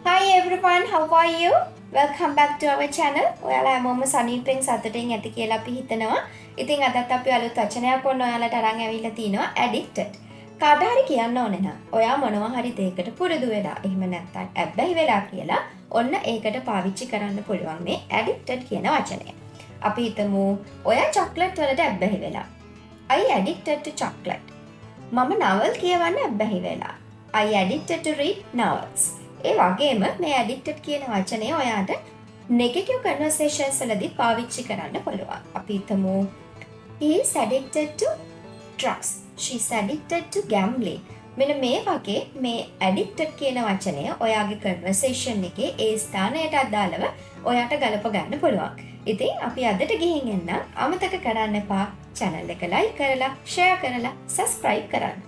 Hi everyone, how are you? Welcome back to our channel. ඔයාලා හැමෝම සනීපෙන් සතුටින් ඇති කියලා අපි හිතනවා. ඉතින් අදත් අපි අලුත් වචනයක් ඔන්න ඔයාලට අරන් ඇවිල්ලා තිනවා addicted. කාට හරි කියන්න ඕනේ නම් ඔයා මොනවා හරි දෙයකට පුරුදු වෙලා එහෙම නැත්නම් ඇබ්බැහි වෙලා කියලා ඔන්න ඒකට පාවිච්චි කරන්න පුළුවන් මේ addicted කියන වචනය. අපි හිතමු ඔයා චොක්ලට් වලට ඇබ්බැහි වෙලා. I addicted to chocolate. මම නවල් කියවන්න ඇබ්බැහි වෙලා. I addicted to read novels. ඒ වගේම මේ addicted කියන වචනය ඔයාට negative conversations වලදී පාවිච්චි කරන්න පුළුවන්. අපි හිතමු he is addicted to drugs. She is addicted to gambling. මෙන්න මේ වගේ මේ addicted කියන වචනය ඔයාගේ conversation එකේ ඒ ස්ථානයට අදාළව ඔයාට ගලප ගන්න පුළුවන්. ඉතින් අපි අදට ගිහින් එන්න අමතක කරන්න එපා channel එක like කරලා share කරලා subscribe කරන්න.